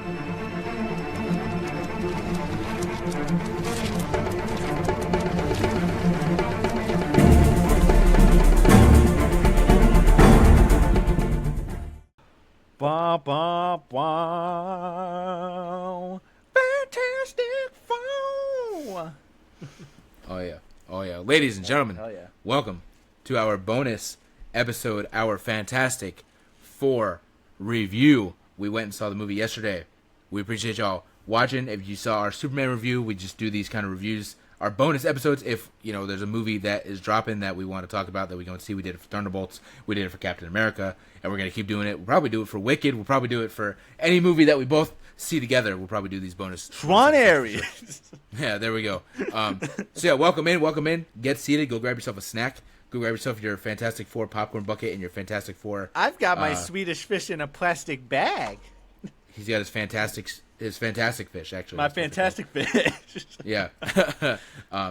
Bah, bah, bah. Fantastic Four. Oh yeah. Oh yeah. Ladies and gentlemen, Hell yeah. welcome to our bonus episode, our Fantastic Four review. We went and saw the movie yesterday. We appreciate y'all watching. If you saw our Superman review, we just do these kind of reviews. Our bonus episodes, if there's a movie that is dropping that we want to talk about that we go and see. We did it for Thunderbolts, we did it for Captain America, and we're gonna keep doing it. We'll probably do it for Wicked. We'll probably do it for any movie that we both see together. We'll probably do these bonus. Swan area. Yeah, there we go. So yeah, welcome in. Get seated. Go grab yourself a snack. Go grab yourself your Fantastic Four popcorn bucket and your Fantastic Four. I've got my Swedish fish in a plastic bag. He's got his fantastic fish, actually. My fantastic fish. Yeah.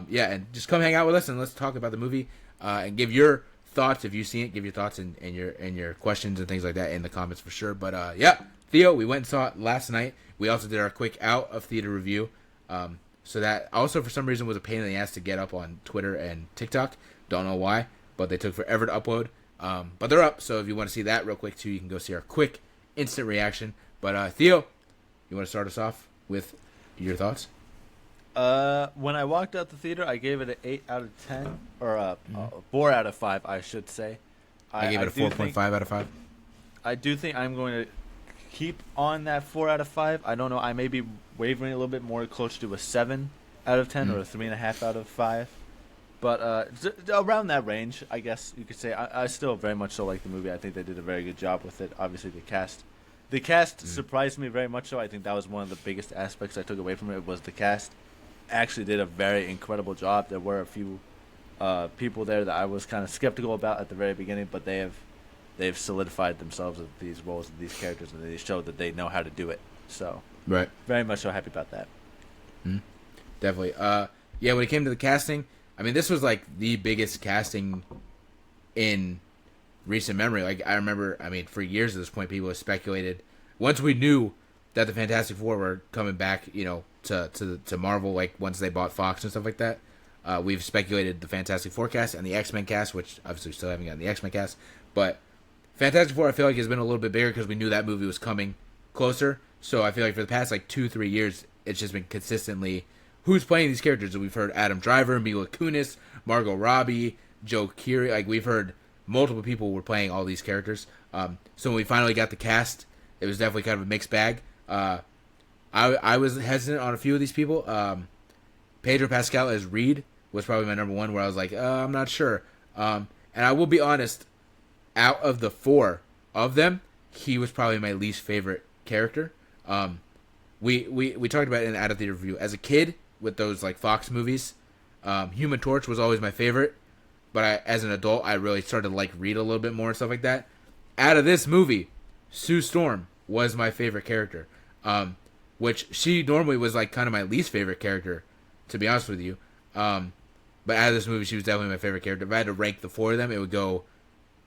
Yeah, and just come hang out with us and let's talk about the movie and give your thoughts. If you've seen it, give your thoughts and your questions and things like that in the comments for sure. But yeah, Theo, we went and saw it last night. We also did our quick out of theater review. So that also for some reason was a pain in the ass to get up on Twitter and TikTok. Don't know why, but they took forever to upload. But they're up, so if you want to see that real quick too, you can go see our quick instant reaction. But Theo, you want to start us off with your thoughts? When I walked out the theater, I gave it an 8 out of 10, or a 4 out of 5, I should say. I gave it a 4.5 out of 5. I do think I'm going to keep on that 4 out of 5. I don't know. I may be wavering a little bit more close to a 7 out of 10 or a 3.5 out of 5. But around that range, I guess you could say. I still very much so like the movie. I think they did a very good job with it. Obviously, the cast. The cast surprised me very much so. I think that was one of the biggest aspects I took away from it was the cast actually did a very incredible job. There were a few people there that I was kind of skeptical about at the very beginning, but they've solidified themselves with these roles and these characters, and they showed that they know how to do it. So right, very much so happy about that. Definitely. Yeah, when it came to the casting, I mean, this was like the biggest casting in recent memory. Like, I remember, for years at this point, people have speculated. Once we knew that the Fantastic Four were coming back, to Marvel, like once they bought Fox and stuff like that, we've speculated the Fantastic Four cast and the X-Men cast, which obviously we still haven't gotten the X-Men cast. But Fantastic Four, I feel like, has been a little bit bigger because we knew that movie was coming closer. So I feel like for the past, 2-3 years, it's just been consistently who's playing these characters. We've heard Adam Driver, Mila Kunis, Margot Robbie, Joe Keery. Like, we've heard multiple people were playing all these characters. So when we finally got the cast, it was definitely kind of a mixed bag. I was hesitant on a few of these people. Pedro Pascal as Reed was probably my number one, where I was like, I'm not sure. And I will be honest, out of the 4 of them, he was probably my least favorite character. We talked about it in the Out of Theater review. As a kid, with those Fox movies, Human Torch was always my favorite. But as an adult, I really started to Reed a little bit more and stuff like that. Out of this movie, Sue Storm was my favorite character. Which she normally was kind of my least favorite character, to be honest with you. But out of this movie, she was definitely my favorite character. If I had to rank the 4 of them, it would go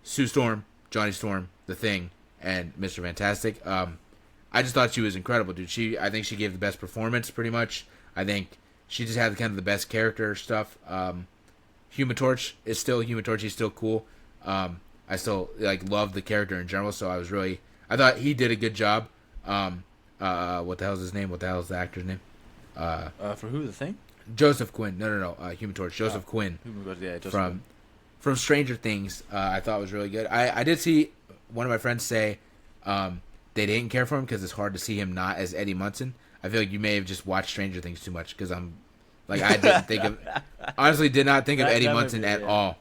Sue Storm, Johnny Storm, The Thing, and Mr. Fantastic. I just thought she was incredible, dude. I think she gave the best performance, pretty much. I think she just had kind of the best character stuff. Human Torch is still Human Torch. He's still cool. I still love the character in general. So I thought he did a good job. What the hell's his name? What the hell's the actor's name? For who, The Thing? Joseph Quinn. No. Human Torch. Joseph Quinn. From Stranger Things. I thought was really good. I did see one of my friends say they didn't care for him because it's hard to see him not as Eddie Munson. I feel like you may have just watched Stranger Things too much because I didn't think of, honestly did not think of Eddie Munson at all.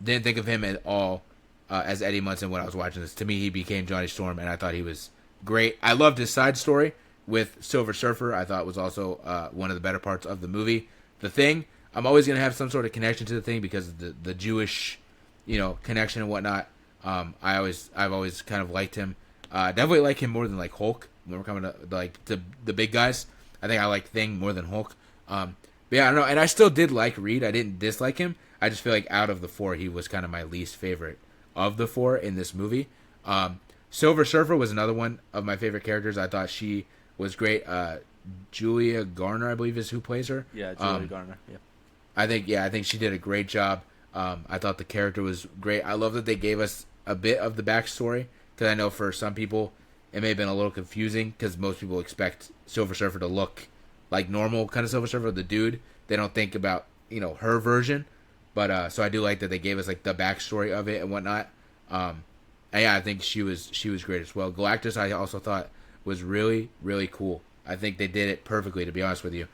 Didn't think of him at all as Eddie Munson when I was watching this. To me, he became Johnny Storm, and I thought he was great. I loved his side story with Silver Surfer. I thought was also one of the better parts of the movie. The Thing, I'm always going to have some sort of connection to The Thing because of the Jewish, connection and whatnot. I've always kind of liked him. Definitely like him more than Hulk. When we're coming to the big guys, I think I like Thing more than Hulk. But yeah, I don't know. And I still did like Reed. I didn't dislike him. I just feel like out of the 4, he was kind of my least favorite of the 4 in this movie. Silver Surfer was another one of my favorite characters. I thought she was great. Julia Garner, I believe, is who plays her. Yeah, Julia Garner. Yeah. I think she did a great job. I thought the character was great. I love that they gave us a bit of the backstory, because I know for some people it may have been a little confusing, because most people expect Silver Surfer to look like normal kind of Silver Surfer, the dude. They don't think about, her version. But so I do like that they gave us like the backstory of it and whatnot. And yeah, I think she was great as well. Galactus, I also thought was really, really cool. I think they did it perfectly, to be honest with you.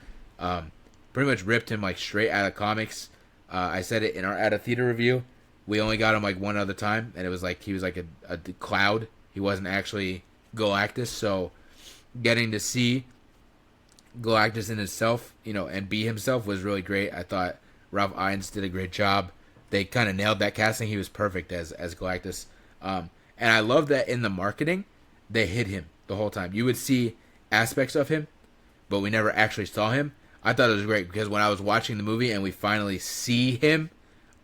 Pretty much ripped him like straight out of comics. I said it in our at a theater review. We only got him like one other time, and it was like he was like a cloud. He wasn't actually Galactus. So getting to see Galactus in himself, and be himself was really great. I thought Ralph Fiennes did a great job. They kind of nailed that casting. He was perfect as Galactus. And I love that in the marketing, they hid him the whole time. You would see aspects of him, but we never actually saw him. I thought it was great, because when I was watching the movie and we finally see him,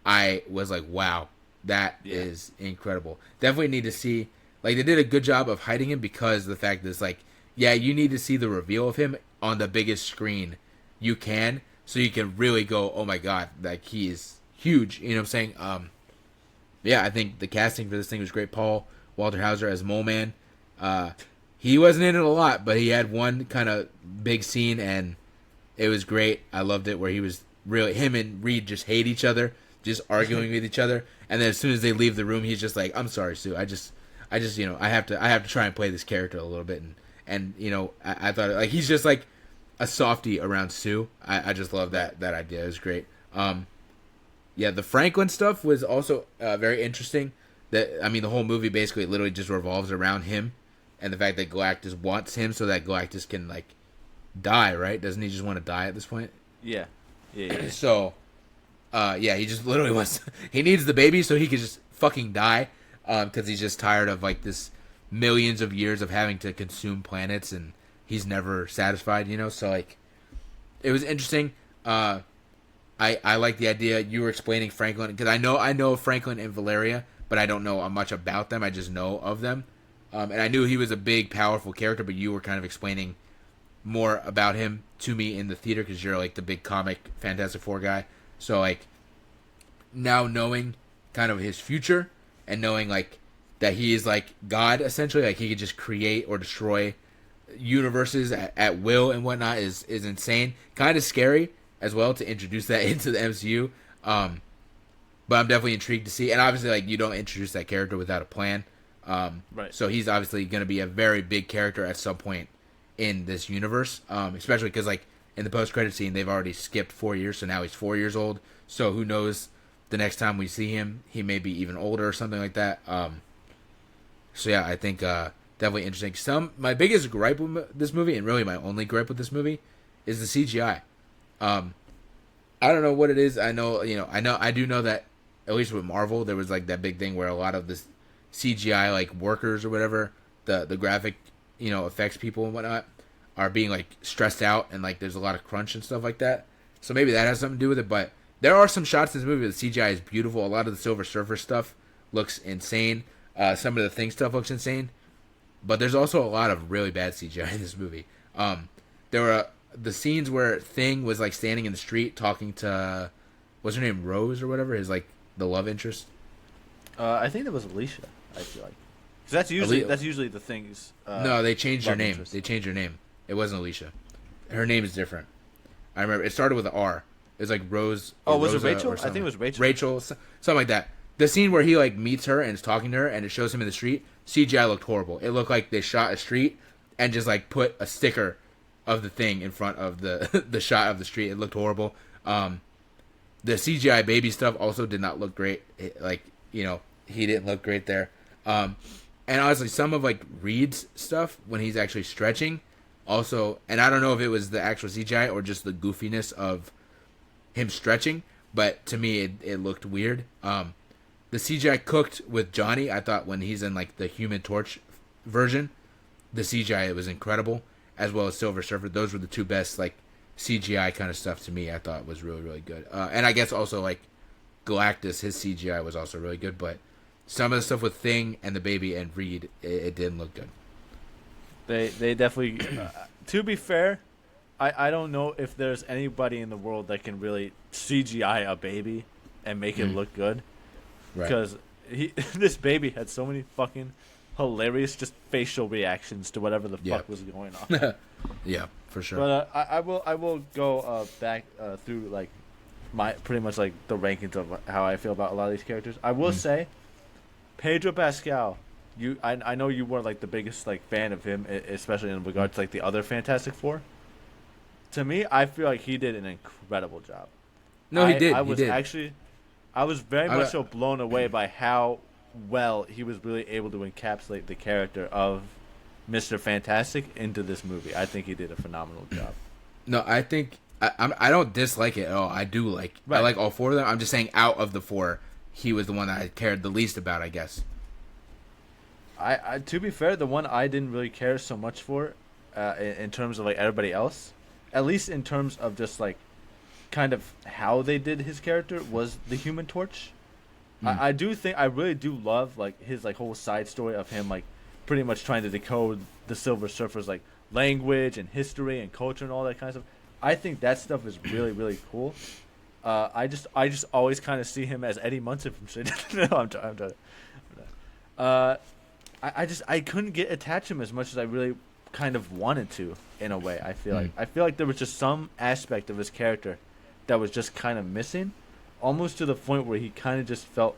I was like, wow, that is incredible. Definitely need to see, like, they did a good job of hiding him, because the fact is, like, yeah, you need to see the reveal of him on the biggest screen you can, so you can really go, oh my god, like, he is huge, you know what I'm saying? Yeah, I think the casting for this thing was great. Paul Walter Hauser as Mole Man. He wasn't in it a lot, but he had one kind of big scene, and it was great. I loved it, where he was really, him and Reed just hate each other, just arguing with each other, and then as soon as they leave the room, he's just like, I'm sorry, Sue, I just I have to try and play this character a little bit, and I thought, like, he's just like a softie around Sue. I just love that idea. It was great. Yeah, the Franklin stuff was also very interesting. The whole movie basically literally just revolves around him, and the fact that Galactus wants him so that Galactus can, like, die, right? Doesn't he just want to die at this point? Yeah. So, he just literally wants... he needs the baby so he can just fucking die, because he's just tired of, like, this millions of years of having to consume planets, and he's never satisfied, So, like, it was interesting. I like the idea you were explaining Franklin, because I know Franklin and Valeria, but I don't know much about them. I just know of them. And I knew he was a big, powerful character, but you were kind of explaining more about him to me in the theater, because you're, like, the big comic Fantastic Four guy. So, like, now knowing kind of his future, and knowing, like, that he is, like, God, essentially, like, he could just create or destroy universes at will and whatnot is insane. Kind of scary as well to introduce that into the MCU. But I'm definitely intrigued to see. And obviously, like, you don't introduce that character without a plan. Right. So he's obviously going to be a very big character at some point in this universe. Especially because, like, in the post-credit scene, they've already skipped 4 years, so now he's 4 years old. So who knows, the next time we see him, he may be even older or something like that. So yeah, I think definitely interesting. My biggest gripe with this movie, and really my only gripe with this movie, is the CGI. I don't know what it is. I do know that at least with Marvel, there was, like, that big thing where a lot of this CGI, like, workers or whatever, the graphic, effects people and whatnot, are being, like, stressed out, and, like, there's a lot of crunch and stuff like that. So maybe that has something to do with it. But there are some shots in this movie where the CGI is beautiful. A lot of the Silver Surfer stuff looks insane. Some of the Thing stuff looks insane. But there's also a lot of really bad CGI in this movie. There were the scenes where Thing was, like, standing in the street talking to, what's her name, Rose or whatever, his, like, the love interest. I think that was Alicia, I feel like. Because that's usually the Thing's... no, they changed her name. Interest. They changed her name. It wasn't Alicia. Her name is different. I remember. It started with an R. It was like Rose. Oh, was Rosa it Rachel? I something. think it was Rachel. Rachel, something like that. The scene where he, like, meets her and is talking to her, and it shows him in the street, CGI looked horrible. It looked like they shot a street and just, like, put a sticker of the Thing in front of the the shot of the street. It looked horrible. The CGI baby stuff also did not look great. He didn't look great there. And honestly, some of, like, Reed's stuff when he's actually stretching also, and I don't know if it was the actual CGI or just the goofiness of him stretching, but to me it looked weird. The CGI cooked with Johnny, I thought, when he's in, like, the Human Torch version, the CGI was incredible, as well as Silver Surfer. Those were the two best, like, CGI kind of stuff to me. I thought was really, really good. And I guess also, like, Galactus, his CGI was also really good, but some of the stuff with Thing and the baby and Reed, it didn't look good. They definitely. To be fair, I don't know if there's anybody in the world that can really CGI a baby and make it look good. Right. Because this baby had so many fucking hilarious just facial reactions to whatever the fuck was going on. Yeah, for sure. But I will go back through like my pretty much like the rankings of how I feel about a lot of these characters. I will say, Pedro Pascal. I know you were like the biggest like fan of him, especially in regards to like the other Fantastic Four. To me, I feel like he did an incredible job. No, he did. I was he did. actually, I was very much so blown away by how well he was really able to encapsulate the character of Mr. Fantastic into this movie. I think he did a phenomenal job. No, I think I don't dislike it at all. I do like. Right. I like all four of them. I'm just saying, out of the four, he was the one that I cared the least about, I guess. I to be fair, the one I didn't really care so much for, in terms of like everybody else, at least in terms of just like, kind of how they did his character, was the Human Torch. I do think I really do love like his like whole side story of him like pretty much trying to decode the Silver Surfer's like language and history and culture and all that kind of stuff. I think that stuff is really really cool. I just always kind of see him as Eddie Munson from shit. No, I'm trying. I couldn't get attached to him as much as I really kind of wanted to in a way. I feel like there was just some aspect of his character that was just kind of missing, almost to the point where he kind of just felt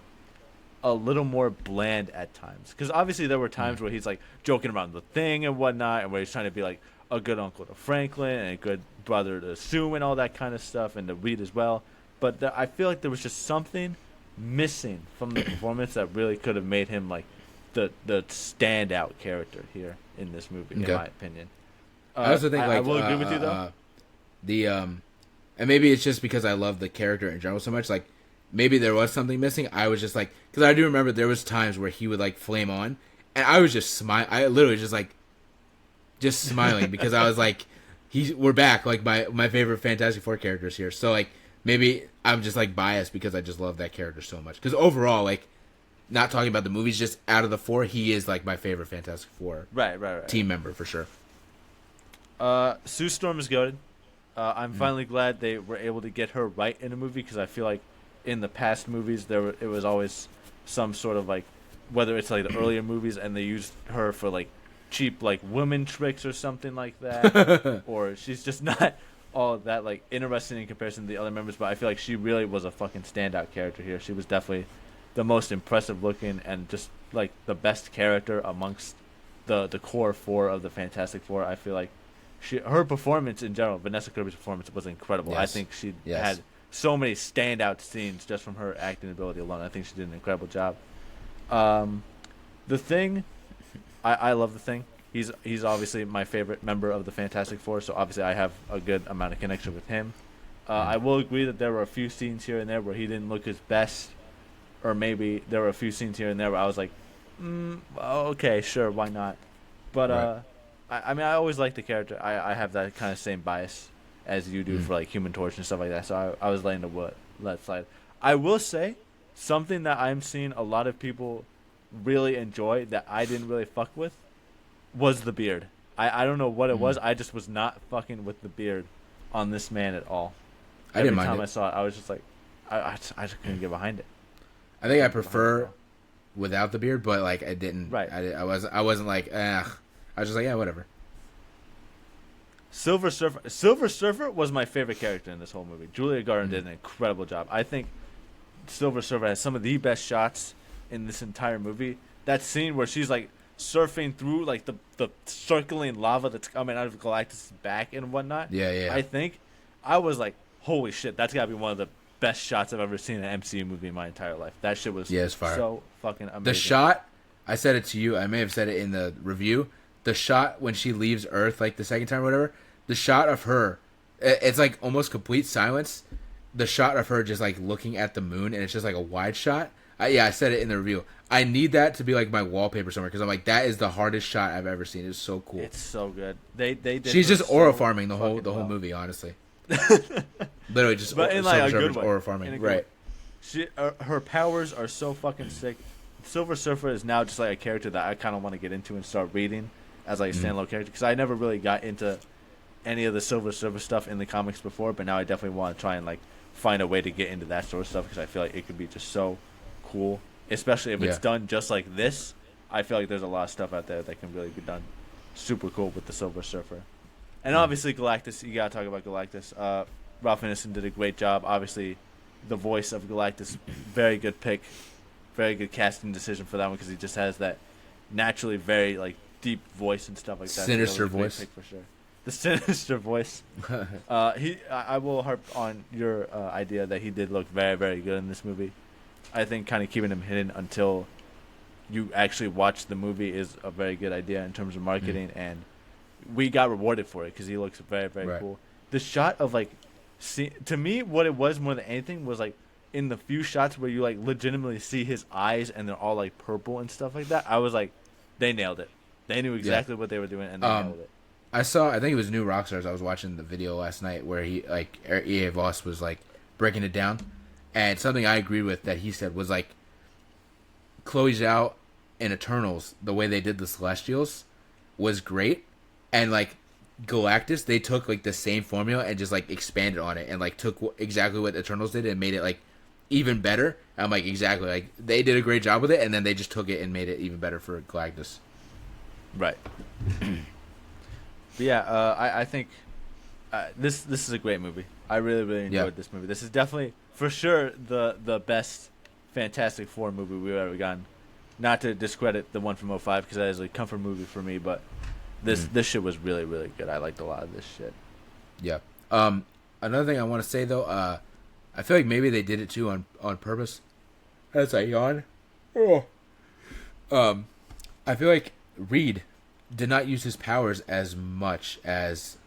a little more bland at times. Because obviously there were times where he's like joking around the Thing and whatnot, and where he's trying to be like a good uncle to Franklin and a good brother to Sue and all that kind of stuff, and to Reed as well. But I feel like there was just something missing from the performance that really could have made him like the standout character here in this movie, in my opinion. I also think I will agree with you though. And maybe it's just because I love the character in general so much. Like maybe there was something missing. I was just like, because I do remember there was times where he would like flame on, and I was just I literally just smiling because I was like, we're back. Like my favorite Fantastic Four characters here. So like maybe I'm just like biased because I just love that character so much. Because overall, like, not talking about the movies, just out of the four, he is like my favorite Fantastic Four right team member for sure. Sue Storm is goated. I'm finally glad they were able to get her right in a movie, because I feel like in the past movies it was always some sort of like, whether it's like the earlier movies and they used her for like cheap like women tricks or something like that, or she's just not all that like interesting in comparison to the other members. But I feel like she really was a fucking standout character here. She was definitely the most impressive looking and just like the best character amongst the core four of the Fantastic Four. I feel like her performance in general, Vanessa Kirby's performance, was incredible. Yes. I think she had so many standout scenes just from her acting ability alone. I think she did an incredible job. The Thing, I love the Thing. He's obviously my favorite member of the Fantastic Four, so obviously I have a good amount of connection with him. I will agree that there were a few scenes here and there where he didn't look his best, or maybe there were a few scenes here and there where I was like, okay, sure, why not? But I mean, I always like the character. I have that kind of same bias as you do for like Human Torch and stuff like that. So I was letting let slide. I will say something that I'm seeing a lot of people really enjoy that I didn't really fuck with was the beard. I don't know what it was. I just was not fucking with the beard on this man at all. Every time I saw it, I was just like, I just couldn't get behind it. I think I prefer without the beard, but like I didn't. Right. I wasn't like, I was just like, yeah, whatever. Silver Surfer was my favorite character in this whole movie. Julia Garner did an incredible job. I think Silver Surfer has some of the best shots in this entire movie. That scene where she's like surfing through like the circling lava that's coming out of Galactus' back and whatnot. Yeah. I think I was like, holy shit, that's gotta be one of the best shots I've ever seen in an MCU movie in my entire life. That shit was so fucking amazing. The shot, I said it to you, I may have said it in the review, the shot when she leaves Earth like the second time or whatever, the shot of her, it's like almost complete silence. The shot of her just like looking at the moon, and it's just like a wide shot. I said it in the review. I need that to be like my wallpaper somewhere, because I'm like, that is the hardest shot I've ever seen. It's so cool. It's so good. They did. She's just aura farming the whole movie, honestly. Literally just, but in like a good way. Aura farming, right? Her powers are so fucking sick. Silver Surfer is now just like a character that I kind of want to get into and start reading as like a standalone character, because I never really got into any of the Silver Surfer stuff in the comics before, but now I definitely want to try and like find a way to get into that sort of stuff, because I feel like it could be just so cool, especially if it's done just like this. I feel like there's a lot of stuff out there that can really be done super cool with the Silver Surfer. And obviously Galactus, you gotta talk about Galactus. Ralph Ineson did a great job. Obviously, the voice of Galactus, very good pick, very good casting decision for that one, because he just has that naturally very like deep voice and stuff like that. Sinister voice, pick for sure. The sinister voice. I will harp on your idea that he did look very, very good in this movie. I think kind of keeping him hidden until you actually watch the movie is a very good idea in terms of marketing, and we got rewarded for it because he looks very, very cool. The shot of like, to me, what it was more than anything was like in the few shots where you like legitimately see his eyes and they're all like purple and stuff like that. I was like, they nailed it. They knew exactly what they were doing, and they nailed it. I think it was New Rockstars. I was watching the video last night where he like EA Voss was like breaking it down, and something I agreed with that he said was like, Chloe Zhao in Eternals, the way they did the Celestials was great, and like Galactus, they took like the same formula and just like expanded on it and like took exactly what Eternals did and made it like even better. And I'm like, exactly, like they did a great job with it, and then they just took it and made it even better for Galactus. Right. But yeah, I think this is a great movie. I really, really enjoyed this movie. This is definitely, for sure, the best Fantastic Four movie we've ever gotten. Not to discredit the one from 2005, because that is a comfort movie for me, but this shit was really, really good. I liked a lot of this shit. Yeah. Another thing I want to say, though, I feel like maybe they did it, too, on purpose. As I yawn. Oh. I feel like Reed did not use his powers as much as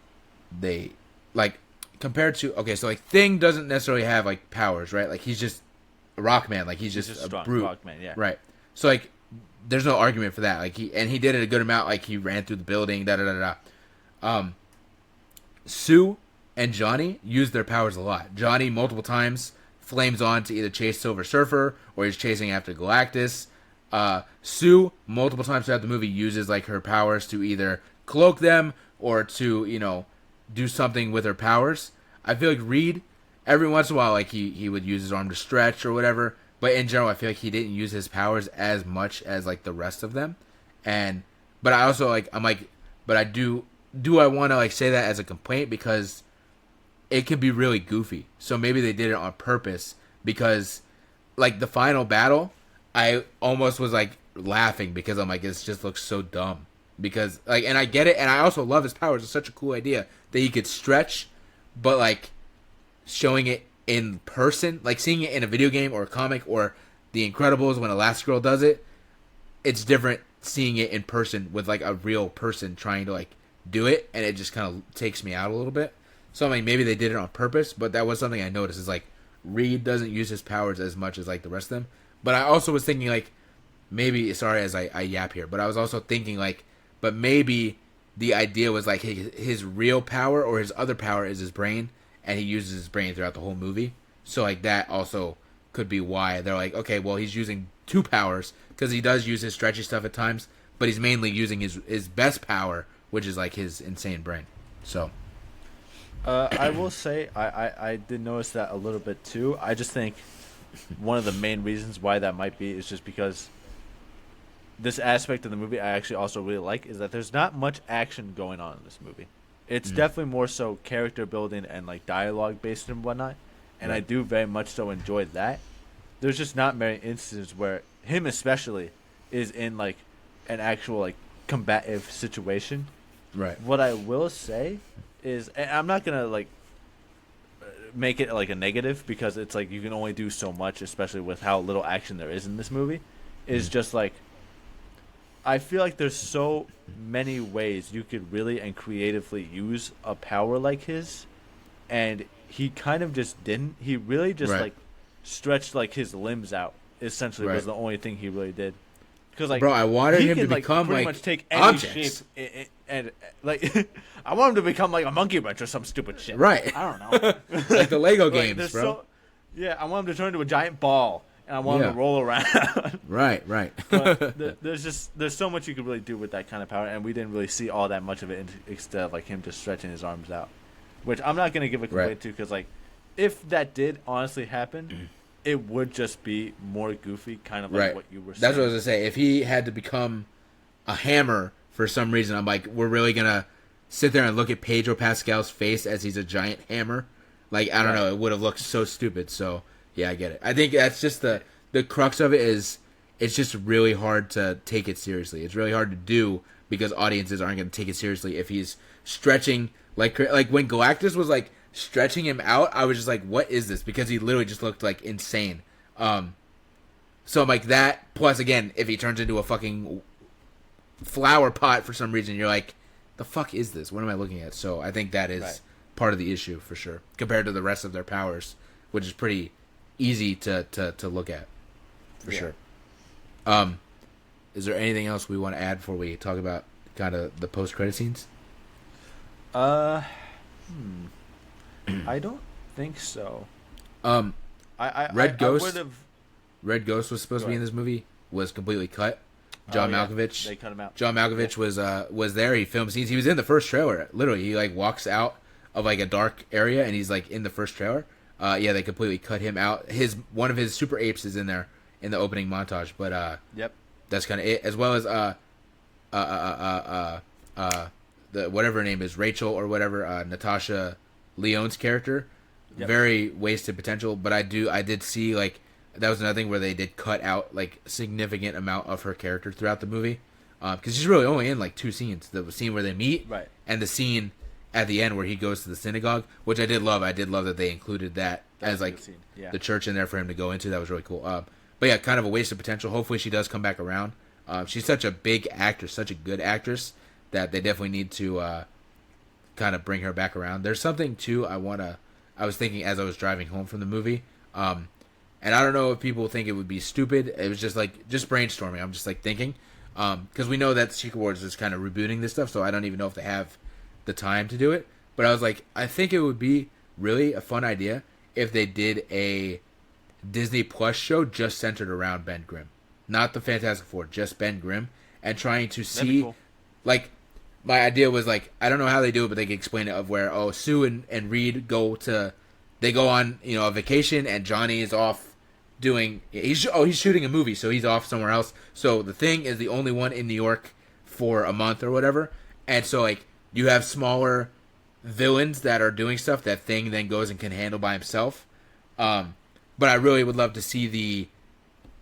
they, like, compared to, okay, so, like, Thing doesn't necessarily have, like, powers, right? Like, he's just a rock man. Like, he's just a strong brute. rock man, yeah. Right. So, like, there's no argument for that. Like, he did it a good amount. Like, he ran through the building, da-da-da-da. Sue and Johnny use their powers a lot. Johnny, multiple times, flames on to either chase Silver Surfer or he's chasing after Galactus. Sue, multiple times throughout the movie, uses, like, her powers to either cloak them or to, you know, do something with her powers. I feel like Reed, every once in a while, like, he would use his arm to stretch or whatever. But in general, I feel like he didn't use his powers as much as, like, the rest of them. But I also, like, I'm like, but I do I want to, like, say that as a complaint, because it can be really goofy. So maybe they did it on purpose, because, like, the final battle, I almost was, like, laughing because I'm like, this just looks so dumb. Because, like, and I get it, and I also love his powers. It's such a cool idea that he could stretch, but, like, showing it in person, like seeing it in a video game or a comic or The Incredibles when Elastigirl does it, it's different seeing it in person with like a real person trying to like do it, and it just kind of takes me out a little bit. So I mean, maybe they did it on purpose, but that was something I noticed, is like Reed doesn't use his powers as much as like the rest of them. But I also was thinking like, maybe, sorry as I yap here, but I was also thinking like, but maybe the idea was like his real power or his other power is his brain, and he uses his brain throughout the whole movie. So, like, that also could be why they're like, okay, well, he's using two powers, because he does use his stretchy stuff at times, but he's mainly using his best power, which is, like, his insane brain. So. I will say, I did notice that a little bit, too. I just think one of the main reasons why that might be is just because this aspect of the movie I actually also really like, is that there's not much action going on in this movie. It's definitely more so character building and like dialogue based and whatnot, and I do very much so enjoy that. There's just not many instances where him especially is in like an actual like combative situation. Right. What I will say is, and I'm not gonna like make it like a negative, because it's like you can only do so much, especially with how little action there is in this movie. Is just like, I feel like there's so many ways you could really and creatively use a power like his, and he kind of just didn't. He really just like stretched like his limbs out. Essentially, was the only thing he really did. Because like, bro, I wanted him to become pretty like much take any objects. shape, and like I want him to become like a monkey wrench or some stupid shit. Right. I don't know. Like the Lego Like, games, bro. yeah, I want him to turn into a giant ball and I want him Yeah. to roll around. Right, right. But there's so much you could really do with that kind of power, and we didn't really see all that much of it instead of like him just stretching his arms out, which I'm not gonna give a complaint Right. to, because like if that did honestly happen, it would just be more goofy, kind of like Right. what you were saying. That's what I was gonna say. If he had to become a hammer for some reason, I'm like, we're really gonna sit there and look at Pedro Pascal's face as he's a giant hammer. Like, I don't know, it would have looked so stupid. So yeah, I get it. I think that's just the crux of it is it's just really hard to take it seriously. It's really hard to do because audiences aren't going to take it seriously if he's stretching like when Galactus was like stretching him out. I was just like, what is this? Because he literally just looked like insane. So I'm like that. Plus, again, if he turns into a fucking flower pot for some reason, you're like, the fuck is this? What am I looking at? So I think that is part of the issue for sure compared to the rest of their powers, which is pretty easy to look at for sure. Is there anything else we want to add before we talk about kind of the post-credit scenes? I don't think so. Red Ghost. I would've... Red Ghost was supposed to be in this movie. Was completely cut. John Malkovich. They cut him out. John Malkovich was there. He filmed scenes. He was in the first trailer. Literally, he like walks out of like a dark area and he's like in the first trailer. They completely cut him out. One of his super apes is in there in the opening montage. But that's kind of it. As well as the whatever her name is, Rachel or whatever, Natasha Lyonne's character. Very wasted potential. But I did see like. That was another thing where they did cut out like a significant amount of her character throughout the movie, because she's really only in like 2 scenes: the scene where they meet, and the scene at the end where he goes to the synagogue, which I did love. I did love that they included that as like the church in there for him to go into. That was really cool. But yeah, kind of a waste of potential. Hopefully she does come back around. She's such a big actress, such a good actress that they definitely need to kind of bring her back around. There's something too I was thinking as I was driving home from the movie. And I don't know if people think it would be stupid. It was just brainstorming. I'm just like thinking, because we know that Secret Wars is kind of rebooting this stuff, so I don't even know if they have the time to do it. But I was like, I think it would be really a fun idea if they did a Disney Plus show just centered around Ben Grimm, not the Fantastic Four, just Ben Grimm, and trying to see, cool. Like, my idea was like, I don't know how they do it, but they can explain it of where Sue and Reed go on a vacation, and Johnny is off. He's shooting a movie, so he's off somewhere else. So the Thing is the only one in New York for a month or whatever, and so like you have smaller villains that are doing stuff that Thing then goes and can handle by himself. But I really would love to see the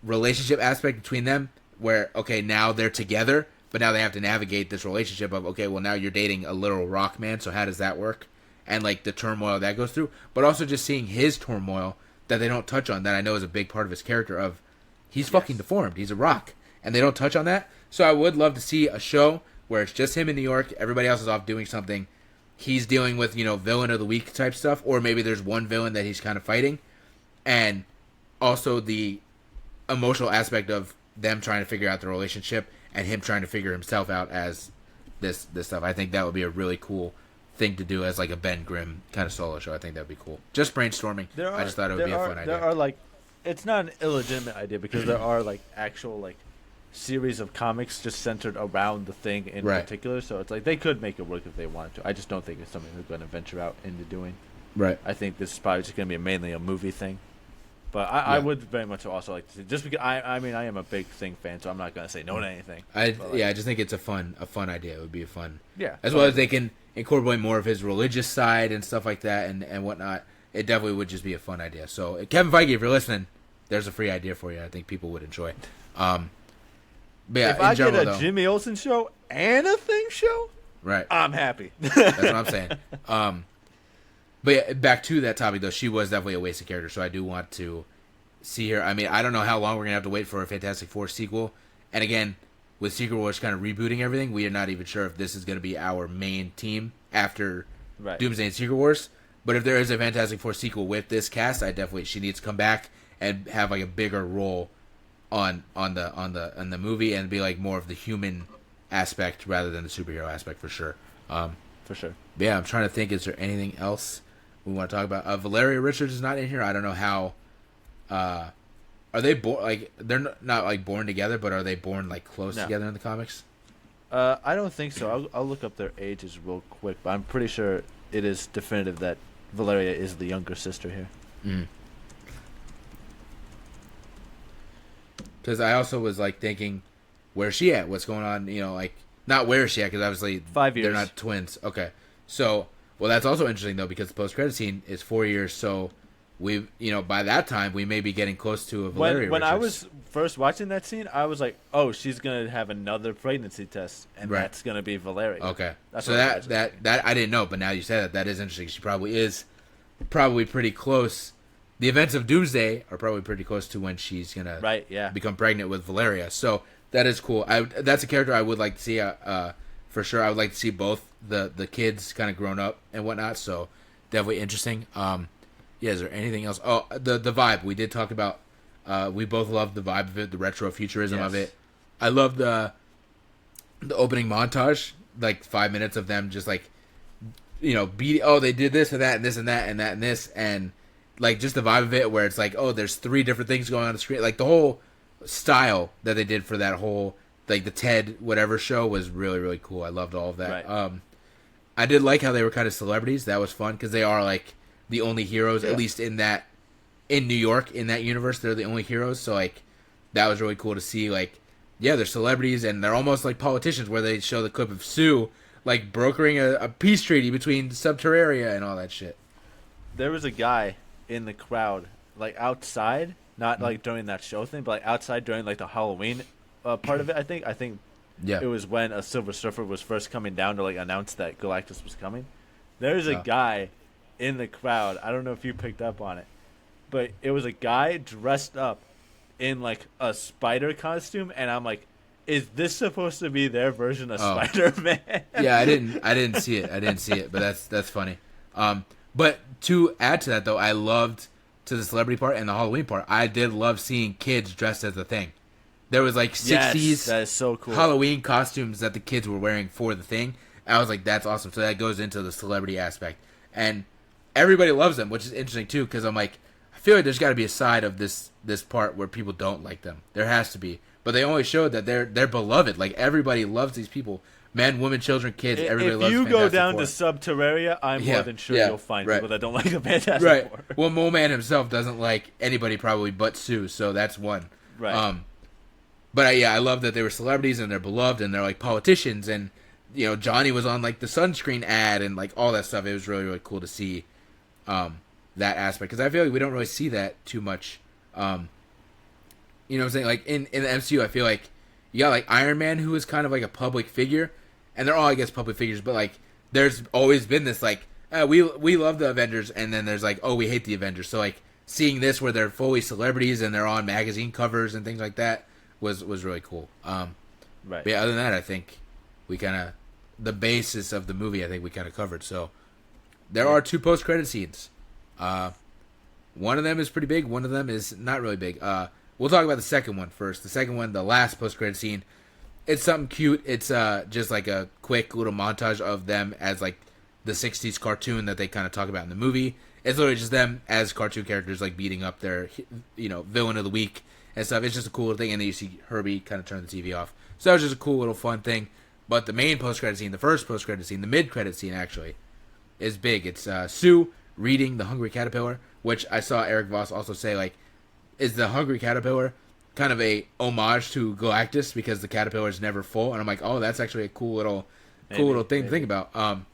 relationship aspect between them, where okay, now they're together, but now they have to navigate this relationship of okay, well now you're dating a literal rock man, so how does that work? And like the turmoil that goes through, but also just seeing his turmoil that they don't touch on, that I know is a big part of his character of he's fucking deformed, he's a rock, and they don't touch on that. So I would love to see a show where it's just him in New York, everybody else is off doing something, he's dealing with villain of the week type stuff, or maybe there's one villain that he's kind of fighting, and also the emotional aspect of them trying to figure out the relationship and him trying to figure himself out as this stuff. I think that would be a really cool thing to do as like a Ben Grimm kind of solo show. I think that'd be cool. Just brainstorming. I just thought it would be a fun idea. There are like, it's not an illegitimate idea because there are like actual like series of comics just centered around the Thing in particular. So it's like they could make it work if they wanted to. I just don't think it's something they're going to venture out into doing. Right. I think this is probably just going to be mainly a movie thing. But I would very much also like to see, just because I am a big Thing fan, so I'm not going to say no to anything. I just think it's a fun idea. It would be a fun. Yeah. As well as they can incorporate more of his religious side and stuff like that and whatnot. It definitely would just be a fun idea. So Kevin Feige, if you're listening, there's a free idea for you. I think people would enjoy. But yeah, if I get a Jimmy Olsen show and a Thing show, right, I'm happy. That's what I'm saying. But yeah, back to that topic though, she was definitely a wasted character. So I do want to see her. I mean, I don't know how long we're gonna have to wait for a Fantastic Four sequel. And again, with Secret Wars kind of rebooting everything, we are not even sure if this is going to be our main team after Doomsday and Secret Wars. But if there is a Fantastic Four sequel with this cast, she needs to come back and have like a bigger role on the movie and be like more of the human aspect rather than the superhero aspect for sure. For sure. But yeah, I'm trying to think. Is there anything else we want to talk about? Valeria Richards is not in here. I don't know how Are they born like they're not like born together, but are they born like close No. together in the comics? I don't think so. I'll look up their ages real quick, but I'm pretty sure it is definitive that Valeria is the younger sister here. Because I also was like thinking, where's she at? What's going on? You know, like not where is she at? Because obviously 5 years. they're not twins. Okay, so well that's also interesting though because the post credit scene is 4 years. So we by that time we may be getting close to a Valeria. When I Richards. was first watching that scene, I was like, "Oh, she's gonna have another pregnancy test, and Right. that's gonna be Valeria." Okay, That's so what I was that I didn't know, but now you said that is interesting. She probably is pretty close. The events of Doomsday are probably pretty close to when she's gonna Right, yeah. become pregnant with Valeria. So that is cool. That's a character I would like to see. For sure, I would like to see both the kids kind of grown up and whatnot. So definitely interesting. Yeah. Is there anything else? Oh, the vibe we did talk about. We both loved the vibe of it, the retro futurism of Yes. it. I love the opening montage, like 5 minutes of them just like they did this and that and this and that and that and this and like just the vibe of it where it's like, oh, there's 3 different things going on the screen. Like the whole style that they did for that whole like the Ted whatever show was really really cool. I loved all of that. Right. I did like how they were kind of celebrities. That was fun because they are like the only heroes, at least in New York in that universe. They're the only heroes. So like that was really cool to see. Like yeah, they're celebrities and they're almost like politicians where they show the clip of Sue like brokering a peace treaty between Subterraria and all that shit. There was a guy in the crowd, like outside, not like during that show thing, but like outside during like the Halloween part of it. I think Yeah. it was when a Silver Surfer was first coming down to like announce that Galactus was coming. There's a guy in the crowd. I don't know if you picked up on it, but it was a guy dressed up in like a spider costume, and I'm like, is this supposed to be their version of Spider-Man? Yeah, I didn't see it, but that's funny. But to add to that though, I loved to the celebrity part and the Halloween part. I did love seeing kids dressed as a thing. There was like 60s Yes, that is so cool. Halloween costumes that the kids were wearing for the thing. I was like, that's awesome. So that goes into the celebrity aspect, and everybody loves them, which is interesting too. Because I'm like, I feel like there's got to be a side of this part where people don't like them. There has to be, but they only showed that they're beloved. Like everybody loves these people. Men, women, children, kids. Everybody loves. If you go Fantastic down Four. to Subterraria, I'm more than sure you'll find people that don't like the Fantastic Right. Four. Well, Mole Man himself doesn't like anybody probably but Sue, so that's one. Right. But I love that they were celebrities and they're beloved and they're like politicians and Johnny was on like the sunscreen ad and like all that stuff. It was really really cool to see that aspect because I feel like we don't really see that too much. You know what I'm saying? Like in the MCU, I feel like you got like Iron Man who is kind of like a public figure, and they're all I guess public figures, but like there's always been this like we love the Avengers, and then there's like oh we hate the Avengers. So like seeing this where they're fully celebrities and they're on magazine covers and things like that was really cool. Right. But yeah, other than that, I think we kind of the basis of the movie. I think we kind of covered. So there are 2 post-credit scenes. One of them is pretty big. One of them is not really big. We'll talk about the second one first. The second one, the last post-credit scene. It's something cute. It's just like a quick little montage of them as like the 60s cartoon that they kind of talk about in the movie. It's literally just them as cartoon characters like beating up their villain of the week and stuff. It's just a cool little thing. And then you see Herbie kind of turn the TV off. So that was just a cool little fun thing. But the main post-credit scene, the first post-credit scene, the mid-credit scene actually, is big. It's Sue reading The Hungry Caterpillar, which I saw Eric Voss also say, like, is The Hungry Caterpillar kind of a homage to Galactus because the caterpillar is never full? And I'm like, oh, that's actually a cool little thing to think about.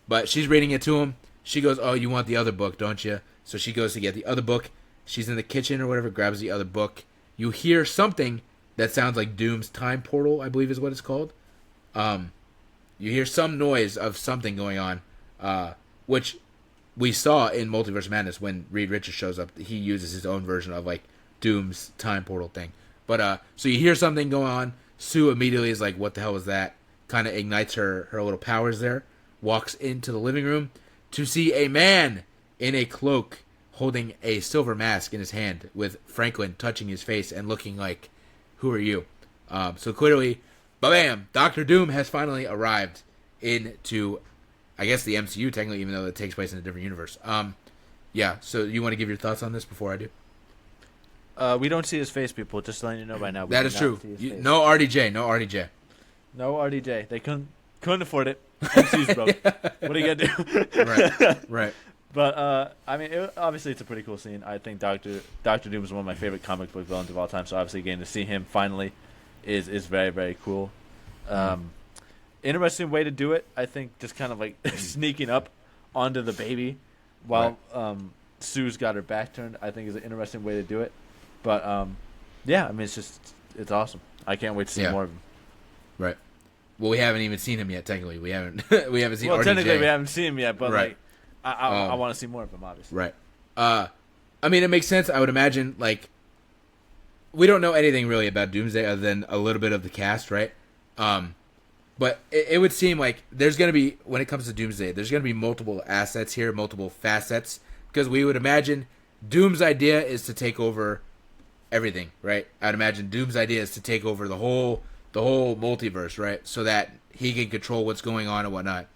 But she's reading it to him. She goes, oh, you want the other book, don't you? So she goes to get the other book. She's in the kitchen or whatever, grabs the other book. You hear something that sounds like Doom's time portal, I believe is what it's called. You hear some noise of something going on, which we saw in Multiverse Madness when Reed Richards shows up. He uses his own version of like Doom's time portal thing. But so you hear something going on. Sue immediately is like, what the hell was that? Kind of ignites her little powers there. Walks into the living room to see a man in a cloak holding a silver mask in his hand with Franklin touching his face and looking like, who are you? So clearly, bam, Doctor Doom has finally arrived into, I guess, the MCU technically, even though it takes place in a different universe. Yeah, so you want to give your thoughts on this before I do? We don't see his face, people. Just letting you know by now. That is true. No RDJ. No RDJ. No RDJ. They couldn't afford it. MC's broke. What are you gonna do? Right. But I mean, obviously, it's a pretty cool scene. I think Doctor Doom is one of my favorite comic book villains of all time. So obviously, getting to see him finally is very, very cool. Interesting way to do it. I think just kind of like sneaking up onto the baby while Sue's got her back turned. I think is an interesting way to do it. But yeah, I mean, it's awesome. I can't wait to see more of him. Right. Well, we haven't even seen him yet. Technically, we haven't. We haven't seen. Well, RDJ. technically, we haven't seen him yet, but like, I want to see more of him, obviously. Right. I mean, it makes sense. I would imagine, like, we don't know anything really about Doomsday other than a little bit of the cast, right? But it would seem like there's going to be, when it comes to Doomsday, there's going to be multiple assets here, multiple facets, because we would imagine Doom's idea is to take over everything, right? I'd imagine Doom's idea is to take over the whole multiverse, right? So that he can control what's going on and whatnot.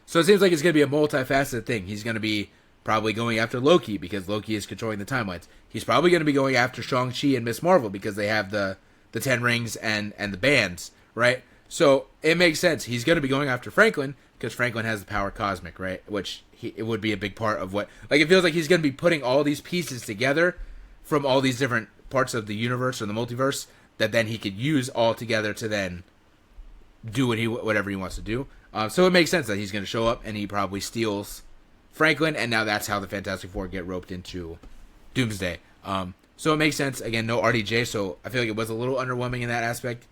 So it seems like it's going to be a multifaceted thing. He's going to be probably going after Loki because Loki is controlling the timelines. He's probably going to be going after Shang-Chi and Miss Marvel because they have the 10 rings and the bands, right? So it makes sense. He's going to be going after Franklin because Franklin has the power cosmic, right? Which it would be a big part of what... Like, it feels like he's going to be putting all these pieces together from all these different parts of the universe or the multiverse that then he could use all together to then do whatever he wants to do. So it makes sense that he's going to show up and he probably steals Franklin, and now that's how the Fantastic Four get roped into Doomsday. So it makes sense. Again, no RDJ, so I feel like it was a little underwhelming in that aspect.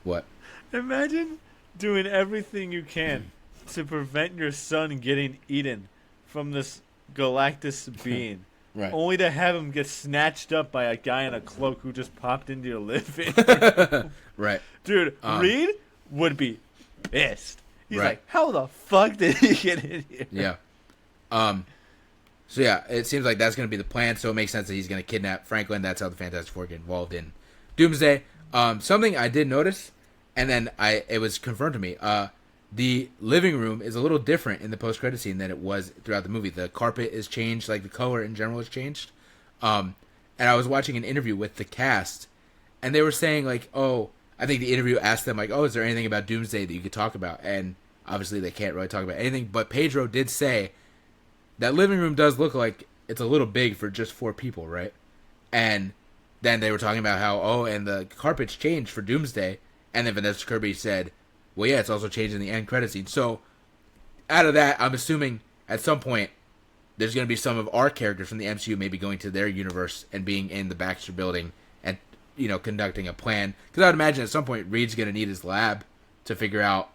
What? Imagine doing everything you can to prevent your son getting eaten from this Galactus being. Right. Only to have him get snatched up by a guy in a cloak who just popped into your living room. Right. Dude, Reed would be pissed. He's right. like, how the fuck did he get in here? Yeah. So yeah, it seems like that's going to be the plan, so it makes sense that he's going to kidnap Franklin. That's how the Fantastic Four get involved in Doomsday. Something I did notice, and then it was confirmed to me, the living room is a little different in the post-credit scene than it was throughout the movie. The carpet is changed, like the color in general is changed. And I was watching an interview with the cast, and they were saying, like, I think the interview asked them, like, is there anything about Doomsday that you could talk about? And obviously they can't really talk about anything, but Pedro did say that living room does look like it's a little big for just 4 people, right? And then they were talking about how, and the carpet's changed for Doomsday, and then Vanessa Kirby said, well, yeah, it's also changed in the end credit scene. So, out of that, I'm assuming at some point there's going to be some of our characters from the MCU maybe going to their universe and being in the Baxter building and, conducting a plan. Because I would imagine at some point Reed's going to need his lab to figure out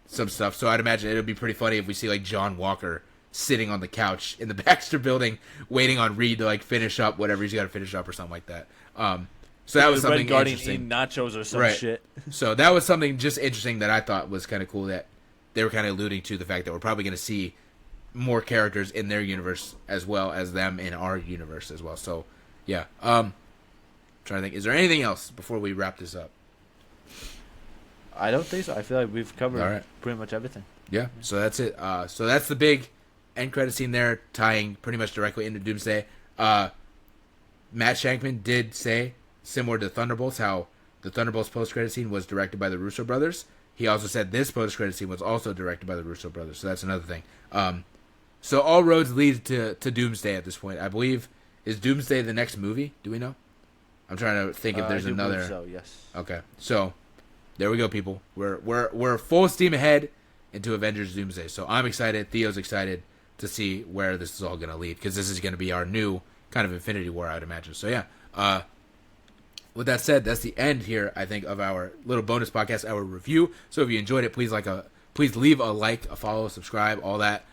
some stuff. So I'd imagine it would be pretty funny if we see, like, John Walker sitting on the couch in the Baxter building waiting on Reed to, like, finish up whatever he's got to finish up or something like that. So that was something interesting. Eating nachos or some shit. So that was something just interesting that I thought was kind of cool, that they were kind of alluding to the fact that we're probably going to see more characters in their universe as well as them in our universe as well. So, yeah. Trying to think. Is there anything else before we wrap this up? I don't think so. I feel like we've covered pretty much everything. Yeah. So that's it. So that's the big end credit scene there, tying pretty much directly into Doomsday. Matt Shankman did say, similar to Thunderbolts, how the Thunderbolts post-credit scene was directed by the Russo brothers. He also said this post-credit scene was also directed by the Russo brothers, so that's another thing. So all roads lead to Doomsday at this point. I believe, is Doomsday the next movie? Do we know? I'm trying to think if there's another. So yes. Okay, so there we go, people. We're full steam ahead into Avengers Doomsday. So I'm excited. Theo's excited to see where this is all going to lead, because this is going to be our new kind of Infinity War, I'd imagine. So yeah. With that said, that's the end here, I think, of our little bonus podcast, our review. So if you enjoyed it, please leave a like, a follow, subscribe, all that.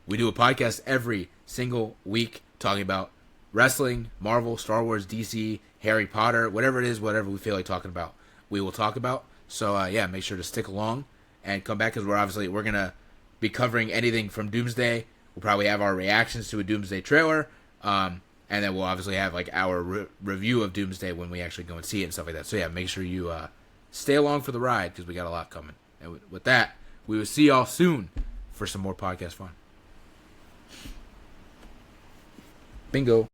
We do a podcast every single week talking about wrestling, Marvel, Star Wars, DC, Harry Potter, whatever it is, whatever we feel like talking about, we will talk about. So yeah, make sure to stick along and come back, because we're gonna be covering anything from Doomsday. We'll probably have our reactions to a Doomsday trailer. And then we'll obviously have, like, our review of Doomsday when we actually go and see it and stuff like that. So, yeah, make sure you stay along for the ride, because we got a lot coming. And with that, we will see y'all soon for some more podcast fun. Bingo.